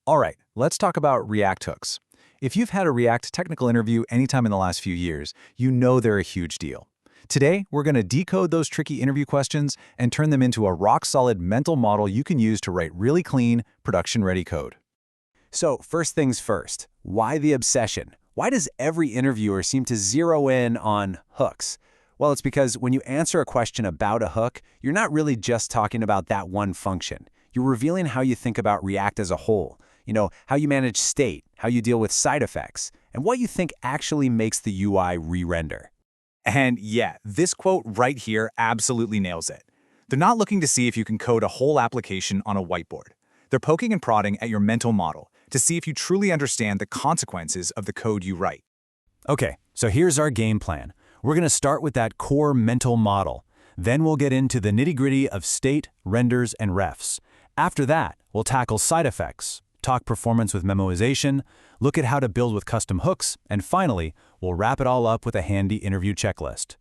All right, let's talk about React hooks. If you've had a React technical interview anytime in the last few years, you know they're a huge deal. Today, we're going to decode those tricky interview questions and turn them into a rock-solid mental model you can use to write really clean, production-ready code. So, first things first, why the obsession? Why does every interviewer seem to zero in on hooks? Well, it's because when you answer a question about a hook, you're not really just talking about that one function. You're revealing how you think about React as a whole. How you manage state, how you deal with side effects, and what you think actually makes the UI re-render. And yeah, this quote right here absolutely nails it. They're not looking to see if you can code a whole application on a whiteboard. They're poking and prodding at your mental model to see if you truly understand the consequences of the code you write. Okay, so here's our game plan. We're going to start with that core mental model. Then we'll get into the nitty-gritty of state, renders, and refs. After that, we'll tackle side effects, talk performance with memoization, look at how to build with custom hooks, and finally, we'll wrap it all up with a handy interview checklist.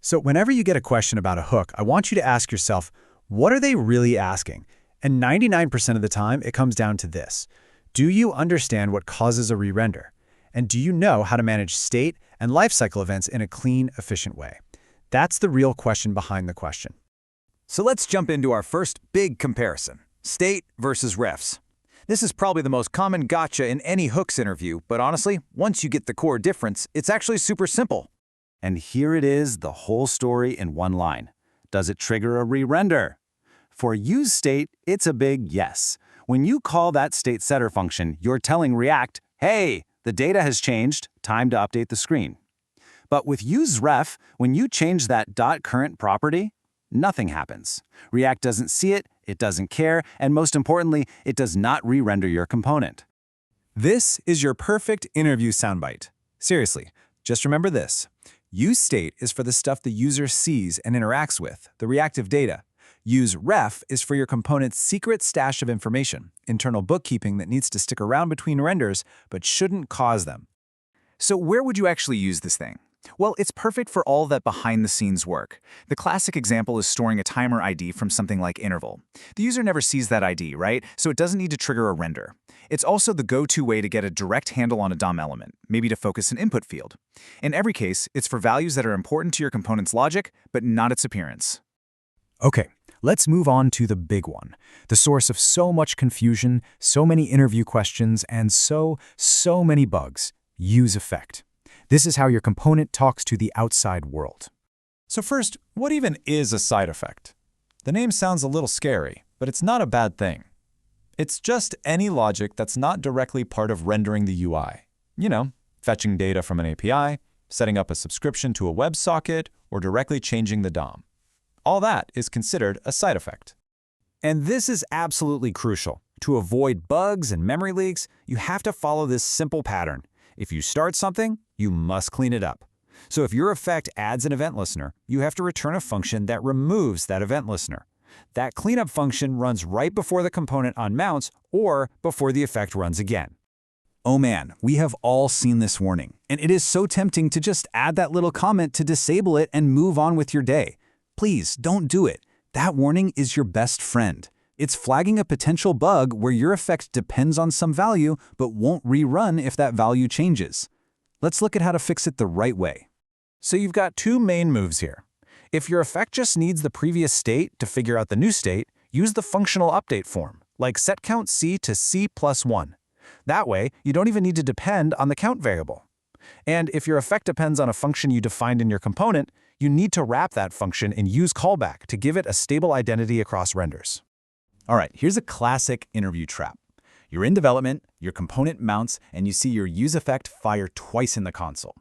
So whenever you get a question about a hook, I want you to ask yourself, what are they really asking? And 99% of the time, it comes down to this. Do you understand what causes a re-render? And do you know how to manage state and lifecycle events in a clean, efficient way? That's the real question behind the question. So let's jump into our first big comparison, state versus refs. This is probably the most common gotcha in any hooks interview, but honestly, once you get the core difference, it's actually super simple. And here it is, the whole story in one line. Does it trigger a re-render? For useState, it's a big yes. When you call that state setter function, you're telling React, hey, the data has changed, time to update the screen. But with useRef, when you change that .current property, nothing happens. React doesn't see it, it doesn't care, and most importantly, it does not re-render your component. This is your perfect interview soundbite. Seriously, just remember this. useState is for the stuff the user sees and interacts with, the reactive data. useRef is for your component's secret stash of information, internal bookkeeping that needs to stick around between renders but shouldn't cause them. So where would you actually use this thing? Well, it's perfect for all that behind-the-scenes work. The classic example is storing a timer ID from something like interval. The user never sees that ID, right? So it doesn't need to trigger a render. It's also the go-to way to get a direct handle on a DOM element, maybe to focus an input field. In every case, it's for values that are important to your component's logic, but not its appearance. Okay, let's move on to the big one, the source of so much confusion, so many interview questions, and so many bugs, useEffect. This is how your component talks to the outside world. So first, what even is a side effect? The name sounds a little scary, but it's not a bad thing. It's just any logic that's not directly part of rendering the UI. Fetching data from an API, setting up a subscription to a WebSocket, or directly changing the DOM. All that is considered a side effect. And this is absolutely crucial. To avoid bugs and memory leaks, you have to follow this simple pattern. If you start something, you must clean it up. So if your effect adds an event listener, you have to return a function that removes that event listener. That cleanup function runs right before the component unmounts or before the effect runs again. Oh man, we have all seen this warning, and it is so tempting to just add that little comment to disable it and move on with your day. Please don't do it. That warning is your best friend. It's flagging a potential bug where your effect depends on some value but won't rerun if that value changes. Let's look at how to fix it the right way. So you've got two main moves here. If your effect just needs the previous state to figure out the new state, use the functional update form, like setCountC to C+1. That way, you don't even need to depend on the count variable. And if your effect depends on a function you defined in your component, you need to wrap that function in useCallback to give it a stable identity across renders. All right, here's a classic interview trap. You're in development, your component mounts, and you see your useEffect fire twice in the console.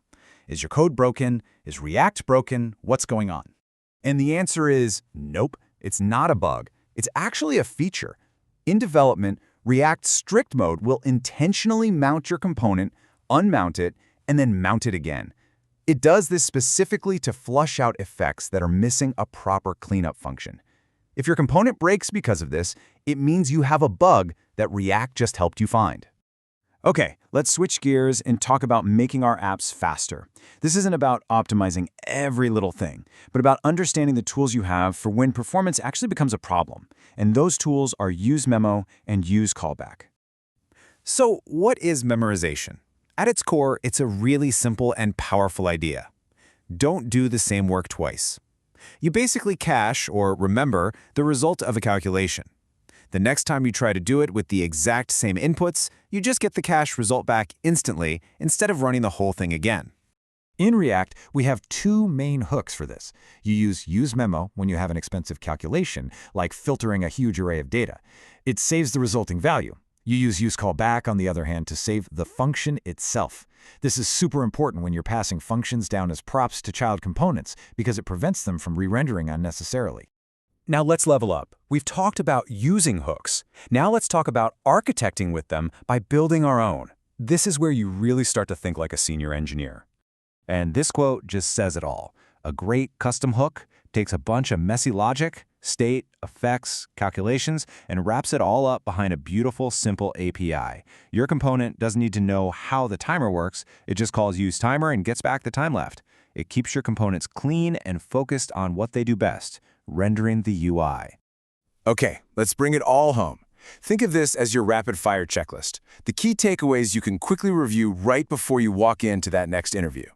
Is your code broken? Is React broken? What's going on? And the answer is nope, it's not a bug. It's actually a feature. In development, React strict mode will intentionally mount your component, unmount it, and then mount it again. It does this specifically to flush out effects that are missing a proper cleanup function. If your component breaks because of this, it means you have a bug that React just helped you find. Okay, let's switch gears and talk about making our apps faster. This isn't about optimizing every little thing, but about understanding the tools you have for when performance actually becomes a problem. And those tools are useMemo and useCallback. So what is memorization? At its core, it's a really simple and powerful idea. Don't do the same work twice. You basically cache or remember the result of a calculation. The next time you try to do it with the exact same inputs, you just get the cache result back instantly instead of running the whole thing again. In React, we have two main hooks for this. You use useMemo when you have an expensive calculation, like filtering a huge array of data. It saves the resulting value. You use useCallback, on the other hand, to save the function itself. This is super important when you're passing functions down as props to child components because it prevents them from re-rendering unnecessarily. Now let's level up. We've talked about using hooks. Now let's talk about architecting with them by building our own. This is where you really start to think like a senior engineer. And this quote just says it all. A great custom hook takes a bunch of messy logic, state, effects, calculations, and wraps it all up behind a beautiful, simple API. Your component doesn't need to know how the timer works. It just calls useTimer and gets back the time left. It keeps your components clean and focused on what they do best, rendering the UI. Okay, let's bring it all home. Think of this as your rapid-fire checklist, the key takeaways you can quickly review right before you walk into that next interview.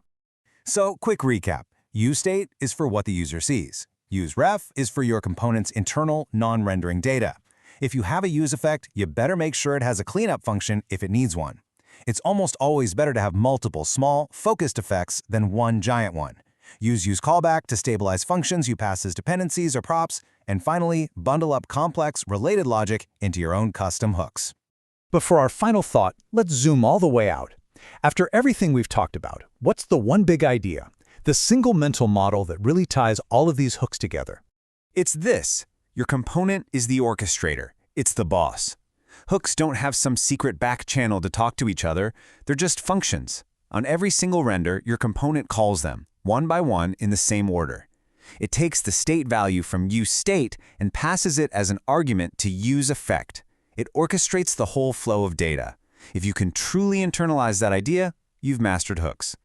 So, quick recap. useState is for what the user sees. useRef is for your component's internal, non-rendering data. If you have a useEffect, you better make sure it has a cleanup function if it needs one. It's almost always better to have multiple small, focused effects than one giant one. Use useCallback to stabilize functions you pass as dependencies or props. And finally, bundle up complex, related logic into your own custom hooks. But for our final thought, let's zoom all the way out. After everything we've talked about, what's the one big idea? The single mental model that really ties all of these hooks together? It's this. Your component is the orchestrator. It's the boss. Hooks don't have some secret back channel to talk to each other. They're just functions. On every single render, your component calls them, one by one in the same order. It takes the state value from useState and passes it as an argument to useEffect. It orchestrates the whole flow of data. If you can truly internalize that idea, you've mastered hooks.